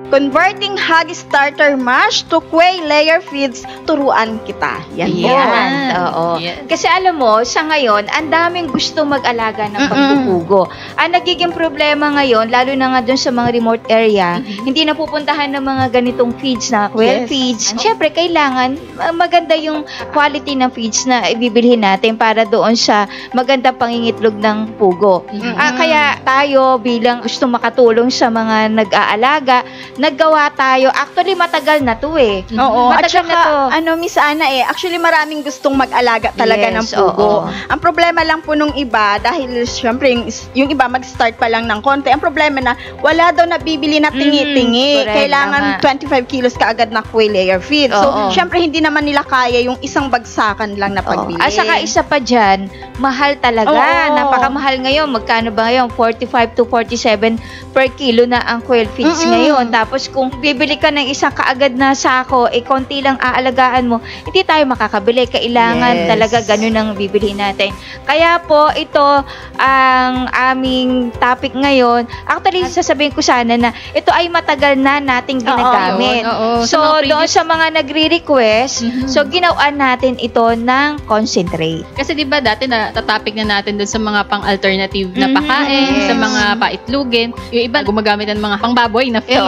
Converting Hog Starter Mash to Quail Layer Feeds, turuan kita. Yan po. Oo. Yes. Kasi alam mo, sa ngayon, ang daming gusto mag-alaga ng pagpupugo. Ang nagiging problema ngayon, lalo na nga dun sa mga remote area, hindi napupuntahan ng mga ganitong feeds na quail feeds. Siyempre, kailangan maganda yung quality ng feeds na ibibilhin natin para doon sa magandang pangingitlog ng pugo. Kaya tayo bilang gusto makatulong sa mga nag-aalaga, naggawa tayo. Actually, matagal na to eh. Oo. Matagal na to. Miss Ana actually maraming gustong mag-alaga talaga ng pugo. Ang problema lang po nung iba, dahil syempre yung iba mag-start pa lang ng konti, ang problema na wala daw nabibili na tingi-tingi. Kailangan 25 kilos kaagad na quail layer feed. So, syempre hindi naman nila kaya yung isang bagsakan lang na pagbili. At saka isa pa dyan, mahal talaga. Napakamahal ngayon. Magkano ba ngayon? 45 to 47 per kilo na ang quail feeds ngayon. Tapos kung bibili ka ng isang kaagad na sako, konti lang aalagaan mo, hindi tayo makakabili. Kailangan talaga ganun ang bibili natin. Kaya po, ito ang aming topic ngayon. Actually, sasabihin ko sana na ito ay matagal na nating ginagamit. So, doon sa mga nagre-request, so ginawa natin ito ng concentrate. Kasi di ba dati natatopic na natin doon sa mga pang-alternative na pakain, sa mga paitlugin. Yung iba gumagamit ng mga pangbaboy na feed.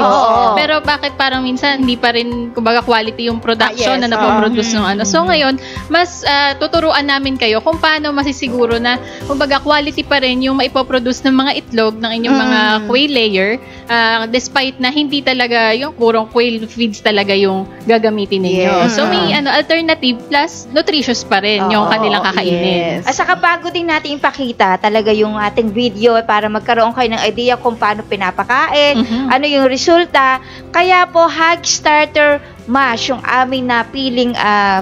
Pero bakit parang minsan hindi pa rin kumbaga quality yung production na napoproduce ng ano. So ngayon, mas tuturuan namin kayo kung paano masisiguro na kumbaga quality pa rin yung maipoproduce ng mga itlog ng inyong mga quail layer despite na hindi talaga yung purong quail feeds talaga yung gagamitin ninyo. So may alternative plus nutritious pa rin yung kanilang kakainin. At saka bago din natin ipakita talaga yung ating video para magkaroon kayo ng idea kung paano pinapakain, ano yung resulta. Kaya po, Hog Starter Mash, yung aming napiling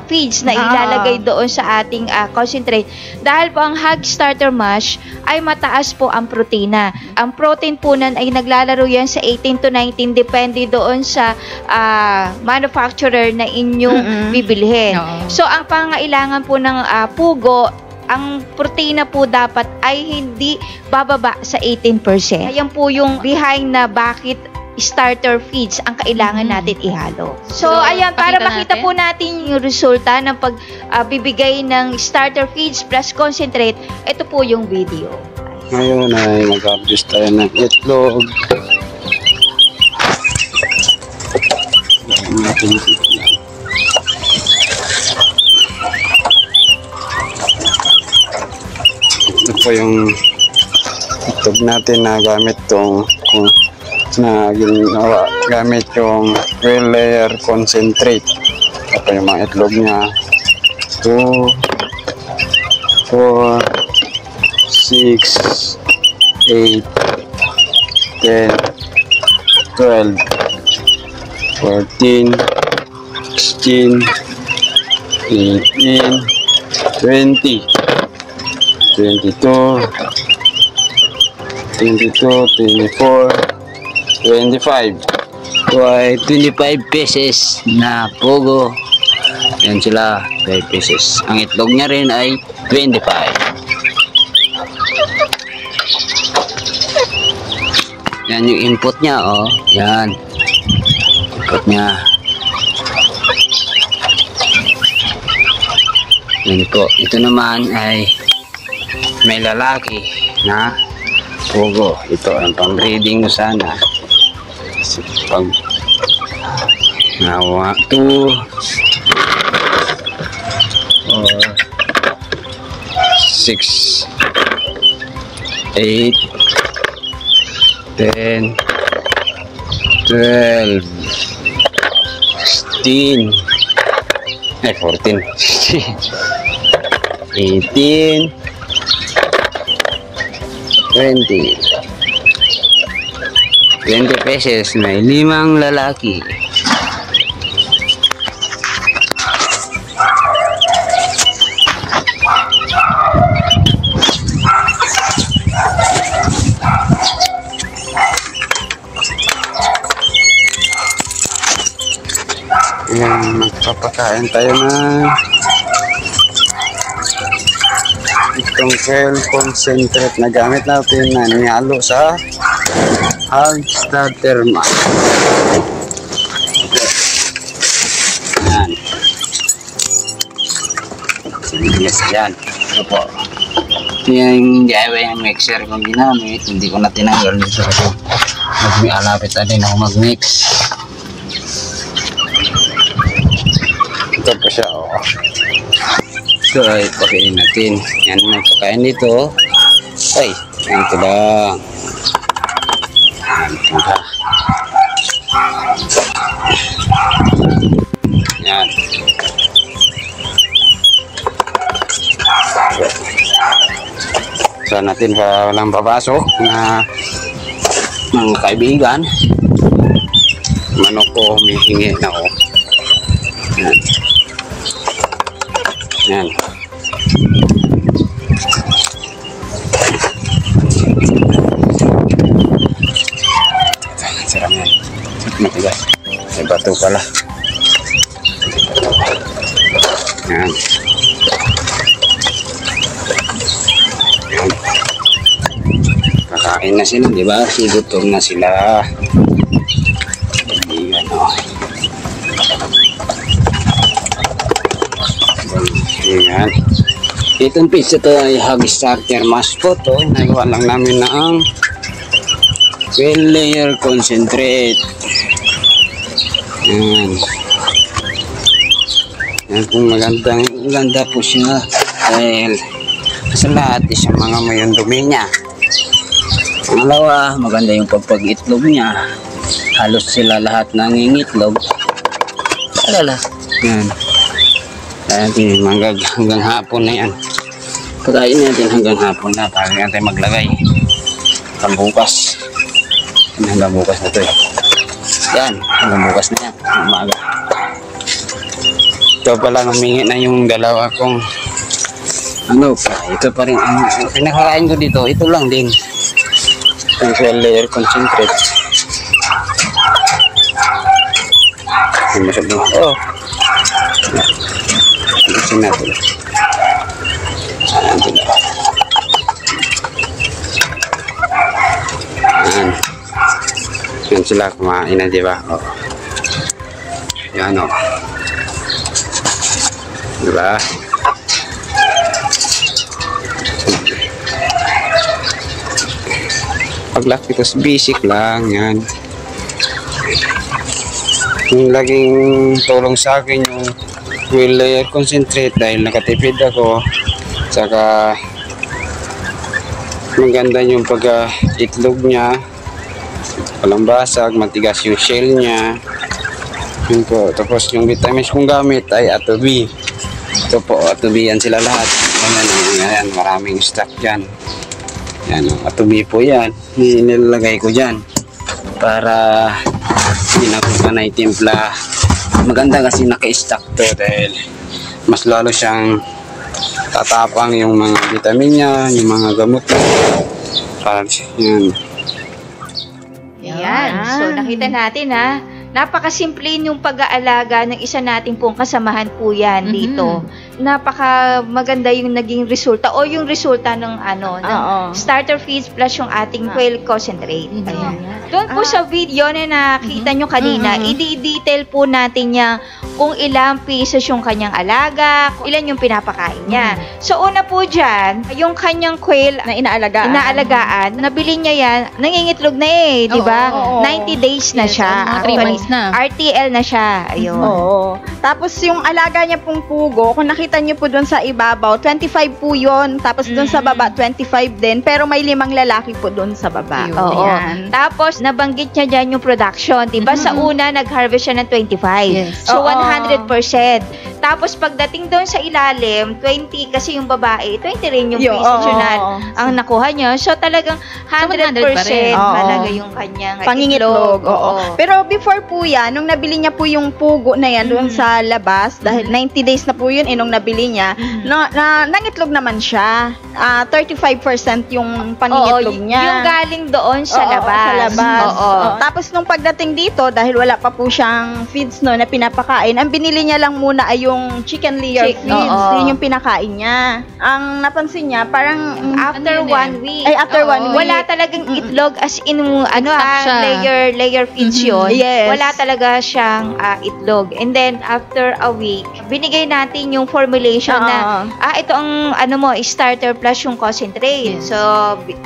feeds na ilalagay doon sa ating concentrate. Dahil po ang Hog Starter Mash ay mataas po ang protina. Ang protein po nan ay naglalaro yan sa 18 to 19 depende doon sa manufacturer na inyong bibilhin. So, ang pangailangan po ng pugo, ang protina po dapat ay hindi bababa sa 18%. Ayan po yung behind na bakit starter feeds ang kailangan natin ihalo. So ayan, para makita po natin yung resulta ng pagbibigay ng starter feeds plus concentrate, ito po yung video. Ngayon ay mag-harvest tayo ng itlog. Ito po yung itlog natin na gamit tong na ginawa gamit yung quail layer concentrate. Ito yung mga itlog niya. 2, 4, 6, 8, 10, 12, 14, 16, 18, 20, 22, 24, 25. Ito ay 25 pieces na pugo. Yan sila, 5 pieces. Ang itlog niya rin ay 25. Yan yung input niya, oh. Yan. Input niya. Yan po. Ito naman ay may lalaki na pugo. Ito ang pang-breeding mo sana. Pag nawa 2, 4, 6, 8, 10, 12, 16, 14, 18, 20 pesos, may 5 lalaki. Ayan, magpapakain tayo na itong quail concentrate na gamit natin na nihalo sa Hog starter mask. Yan. Yes, yan. Ito po. Ito yung DIY yung mixer kong ginamit. Hindi ko na tinanggal dito kasi alapit na din ako mag-mix. Ito po siya, oh. Ito ay pakain natin. Yan may pakain dito. Ay, ito lang. Yan. So natin pa walang papasok na mga kaibigan. Manok ko humihingi na ako. Yan. Yan. Sarap yan. Matigas. May bato pala. Yan. Yan. Kakain na sila, di ba? Gutom na sila. Yan, oh. Yan. Itong pizza to ay hog starter mask po to. Nagawa lang namin na ang well layer concentrate. Yan. Yan po maganda po siya. Dahil sa lahat isang mga mayong dumi niya. Pangalawa, maganda yung pagpag-itlog niya. Halos sila lahat nangingitlog. Alala. Yan. Natin hanggang hapon na yan. Pagkain natin hanggang hapon na para natin maglagay bukas. Hanggang bukas na to eh. Yan, hanggang bukas na yan. Umaga. Ito pala humingi na yung dalawa kong ano pa. Ito pa rin ang pinakakain ko dito. Ito lang din. Yung well layer concentrate. Yung masabi. Oh. Isin natin. Ayan sila. Ayan. Yan sila kumain na, diba? Oh. Yan, oh. Diba? Paglaki ko basic lang. Yan. Yung laging tulong sa akin yung well layer concentrate dahil nakatipid ako, saka maganda yung pagka-itlog niya, walang basag, matigas yung shell niya. Yun po. Tapos yung vitamins kong gamit ay Atobi. Ito po, Atobi yan sila lahat. Ayan, maraming stock dyan. Yan, Atobi po yan, nilalagay ko dyan para hindi na ko panay timpla. Maganda kasi naka-stack to dahil mas lalo siyang tatapang yung mga vitamin niya, yung mga gamot niya. Yan. Yan. So nakita natin ha, napakasimple yung pag-aalaga ng isa nating pong kasamahan po yan dito. Napaka maganda yung naging resulta o yung resulta ng ng starter feeds plus yung ating quail concentrate. Ayan. Doon po sa video na nakita nyo kanina, i-detail po natin niya kung ilang pieces yung kanyang alaga, kung ilan yung pinapakain niya. So una po dyan, yung kanyang quail na inaalagaan, nabili niya yan, nangingitlog na eh, di ba? 90 days na siya. 3 months na. RTL na siya. Ayun. Oo. Tapos yung alaga niya pong pugo, kung nakita niyo po doon sa ibabaw, 25 po yun. Tapos doon sa baba, 25 din. Pero may 5 lalaki po doon sa baba. Oo. Tapos, nabanggit niya dyan yung production. Diba? Sa una, nag-harvest siya ng 25. Yes. So, 100%. Tapos, pagdating doon sa ilalim, 20 kasi yung babae, 20 rin yung pieces ang nakuha niya. So, talagang 100% talaga yung kanyang pangingitlog. Oo. Pero before po yan, nung nabili niya po yung pugo na yan doon sa labas, dahil 90 days na po yun, nung nabili niya, nangitlog naman siya. 35% yung pangingitlog niya. Yung galing doon sa labas. Tapos nung pagdating dito, dahil wala pa po siyang feeds no na pinapakain, ang binili niya lang muna ay yung chicken layer feeds. Yun yung pinakain niya. Ang napansin niya, parang after 1 week. Ay, after 1 week. Wala talagang itlog as in, layer feeds yun. Yes. Wala talaga siyang itlog. And then, after a week, binigay natin yung formulation na, ito ang, starter plus yung concentrate. Yes. So,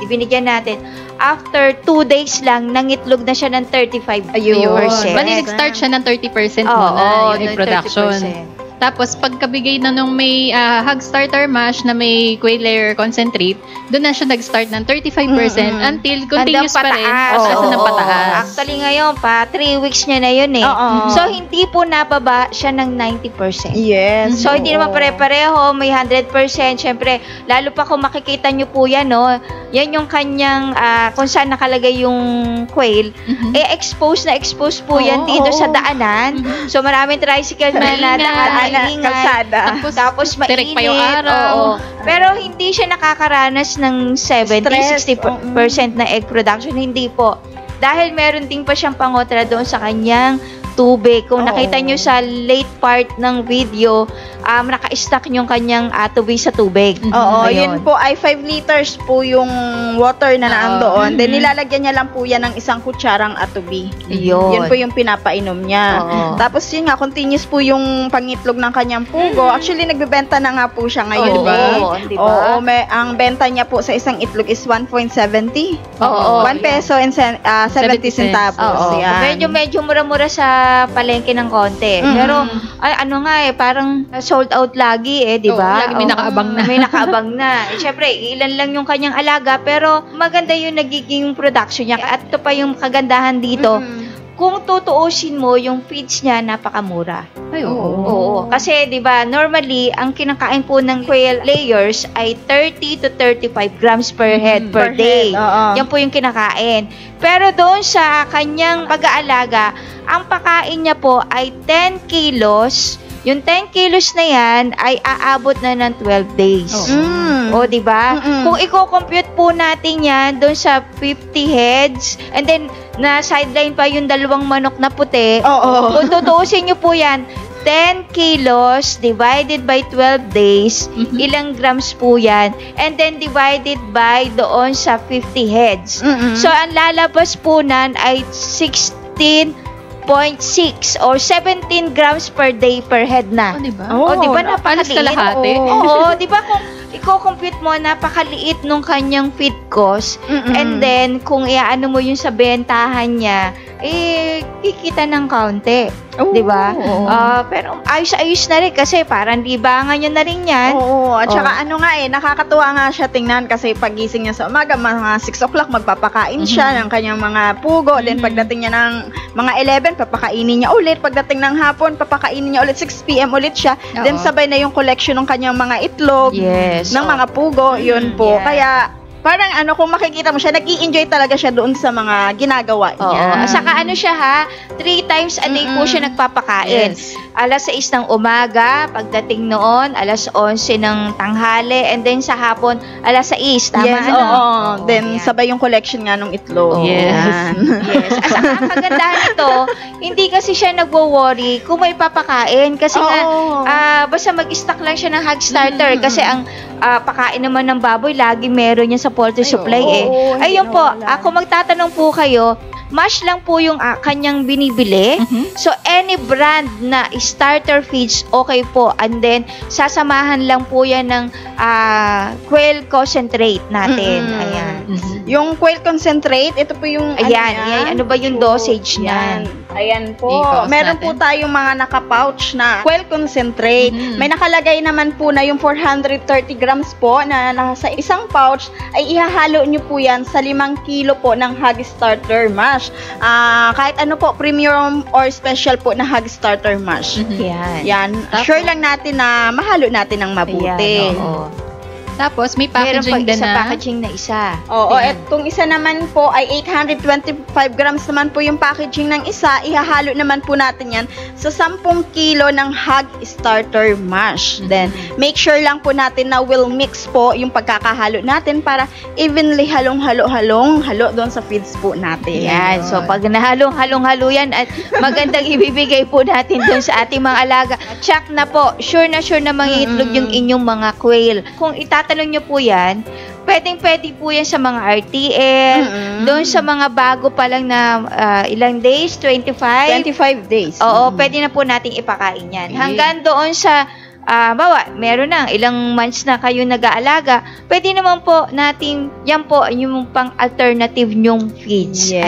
binigyan natin. After 2 days lang, nangitlog na siya ng 35%. Bali, nag-start siya ng 30% muna yung egg production. 30%. Tapos, pagkabigay na nung may hog starter mash na may quail layer concentrate, doon na siya nag-start ng 35% until continuous pa rin. Ng pataas. Actually, ngayon pa, 3 weeks niya na yun eh. So, hindi po nababa siya ng 90%. Yes. So, hindi naman pare-pareho. May 100%. Siyempre, lalo pa kung makikita nyo po yan, no? Yan yung kanyang, kung saan nakalagay yung quail, expose po yan dito sa daanan. So, maraming tricycle na kalsada. Tapos mainit. Pa yung araw. Pero hindi siya nakakaranas ng 70-60% na egg production. Hindi po. Dahil meron din pa siyang pangotra doon sa kanyang tubig. Kung nakita nyo sa late part ng video, naka-stack yung kanyang tubig sa tubig. Yun po ay 5 liters po yung water na naandoon. Then nilalagyan niya lang po yan ng 1 kutsarang atubi. Yun po yung pinapainom niya. Tapos yun nga, continuous po yung pangitlog ng kanyang pugo. Actually, nagbebenta na nga po siya ngayon. Diba? Ang benta niya po sa isang itlog is 1.70. 1 peso and 70 centavos. Medyo mura-mura sa palengke ng konti. Pero, parang sold out lagi di ba? Lagi may nakaabang na. May nakaabang na. Siyempre, ilan lang yung kanyang alaga, pero maganda yung nagiging production niya. At ito pa yung kagandahan dito. Kung tutuusin mo, yung feeds niya, napakamura. Ay, Kasi, di ba, normally, ang kinakain po ng quail layers ay 30 to 35 grams per head per day. Yan po yung kinakain. Pero doon sa kanyang pag-aalaga, ang pakain niya po ay 10 kilos. Yung 10 kilos na yan ay aabot na ng 12 days. Di ba? Kung i-compute po natin yan doon sa 50 heads, and then na sideline pa yung 2 manok na puti, kung tutuusin nyo po yan, 10 kilos divided by 12 days, ilang grams po yan, and then divided by doon sa 50 heads. So, ang lalabas po nan ay 16.6 or 17 grams per day per head na. Diba? Diba? Napakaliit. Diba kung i-compute mo, napakaliit nung kanyang feed cost, and then kung iaano mo yung sa bentahan niya, kikita ng kaunti. Diba? Pero ayos-ayos na rin kasi parang libangan niya na rin yan. At saka nakakatuwa nga siya tingnan kasi pagising niya sa umaga, mga 6 o'clock, magpapakain siya ng kanyang mga pugo. Then pagdating niya ng mga 11, papakainin niya ulit. Pagdating ng hapon, papakainin niya ulit. 6 p.m. ulit siya. Then sabay na yung collection ng kanyang mga itlog, ng mga pugo. Yun po. Kaya, parang kung makikita mo siya, nag-i-enjoy talaga siya doon sa mga ginagawa niya. Saka siya 3 times a day po siya nagpapakain. Alas 6 ng umaga, pagdating noon, alas 11 ng tanghali, and then sa hapon, alas 6. Tama, Then, sabay yung collection nga ng itlog. Yes. Saka ang kagandahan nito, hindi kasi siya nagwo-worry kung may papakain. Kasi basta mag-stock lang siya ng hog starter. Kasi ang pakain naman ng baboy, lagi meron niya sa poultry supply Ayun po, ako magtatanong po kayo, mash lang po yung kanyang binibili. So, any brand na starter feeds, okay po. And then, sasamahan lang po yan ng quail concentrate natin. Ayan. Yung quail concentrate, ito po yung ano ba yung dosage niyan? Ayan po. Meron po tayong mga naka-pouch na quail concentrate. May nakalagay naman po na yung 430 grams po na nasa isang pouch ay ihahalo nyo po yan sa 5 kilo po ng hog starter mash. Kahit ano po, premium or special po na hog starter mash. Yan. Sure lang natin na mahalo natin ng mabuti. Tapos may Meron packaging pa din isa na. packaging na isa. Oo, Ayan. itong isa naman po ay 825 grams naman po yung packaging ng isa. Ihahalo naman po natin yan sa 10 kilo ng Hug Starter Mash. Then, make sure lang po natin na will mix po yung pagkakahalo natin para evenly halo doon sa feeds po natin. Yan. So, pag nahalong-halong-halo yan at magandang ibibigay po natin doon sa ating mga alaga. Check na po. Sure na mangingitlog yung inyong mga quail. Kung itatanong nyo po yan, pwede po yan sa mga RTL, doon sa mga bago pa lang na ilang days? 25 days. Oo, pwede na po nating ipakain yan. Hanggang doon sa meron na ilang months na kayo nag-aalaga, pwede naman po natin, yan po yung pang alternative nyong feeds. Yes.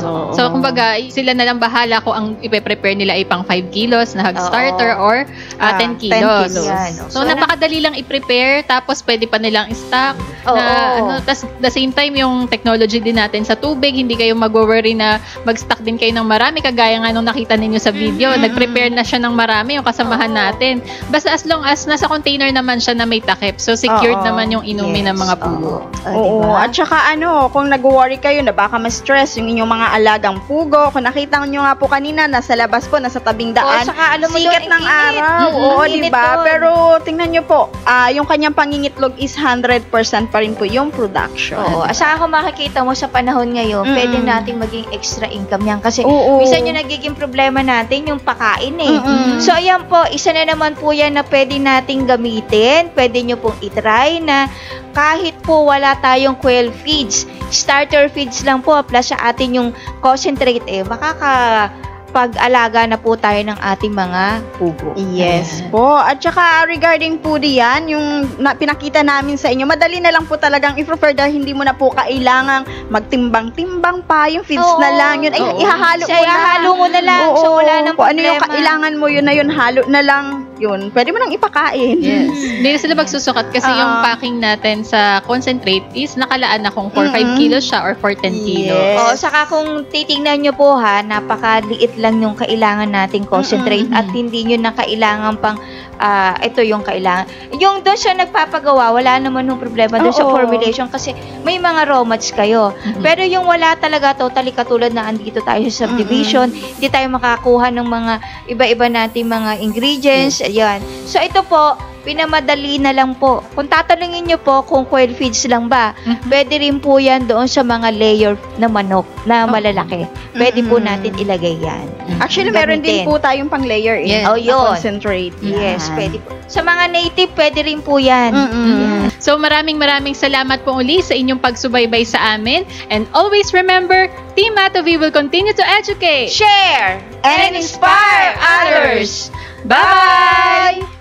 Ayan. So, kumbaga, sila na lang bahala kung ang ipe-prepare nila ay pang 5 kilos na Hug Starter or 10 kilos. 10 kilos. Yan. So, napakadali lang i-prepare, tapos pwede pa nilang i-stock. Tas the same time, yung technology din natin sa tubig, hindi kayo mag-worry na mag-stock din kayo ng marami, kagaya nga nung nakita ninyo sa video, nag-prepare na siya ng marami, yung kasamahan natin. Basta as long as nasa container naman siya na may takip, so secured naman yung inumin ng mga pugo. Oo, at saka kung nag-worry kayo na baka ma-stress yung inyong mga alagang pugo, kung nakita nyo nga po kanina, nasa labas po, nasa tabing daan, saka alam mo sikat doon, ng araw. Oo, diba? Pero tingnan nyo po, yung kanyang pangingitlog is 100% pa rin po yung production. Oo, saka kung makikita mo sa panahon ngayon, pwede nating maging extra income yan. Kasi Oo. minsan yung nagiging problema natin, yung pakain eh. So ayan po, isa na naman po yan na pwede nating gamitin. Pwede nyo pong itry na kahit po wala tayong quail feeds, starter feeds lang po, plus sa atin yung concentrate pag-alaga na po tayo ng ating mga pugo. Yes po. At saka regarding po diyan, yung pinakita namin sa inyo, madali na lang po talagang i-prefer dahil hindi mo na po kailangang magtimbang-timbang pa. Yung feeds na lang, yun ay ihahalo mo na lang. Oo, So wala nang kung ano yung problema. kailangan mo, yun na yun, halo na lang. Yun, pwede mo nang ipakain. Yes. Hindi na sila magsusukat kasi yung packing natin sa concentrate is nakalaan na kung for 5 kilos siya or for 10 kilos. Yes. Oo, saka kung titingnan nyo po napakaliit lang yung kailangan nating concentrate at hindi nyo na kailangan pang ito yung kailangan. Yung doon siya nagpapagawa, wala naman yung problema doon sa formulation kasi may mga raw mats kayo. Pero yung wala talaga, totally katulad na andito tayo sa subdivision, hindi tayo makakuha ng mga iba-iba nating mga ingredients. Ayan. So ito po, pinamadali na lang po. Kung tatanungin nyo po kung quail feeds lang ba, pwede rin po yan doon sa mga layer na manok na malalaki. Pwede po natin ilagay yan. Actually, meron din po tayong pang-layer Yes. na yun. concentrate. Yes, pwede po. Sa mga native, pwede rin po yan. Yan. So maraming salamat po uli sa inyong pagsubaybay sa amin. And always remember, Team Matovi will continue to educate, Share and inspire others. Bye!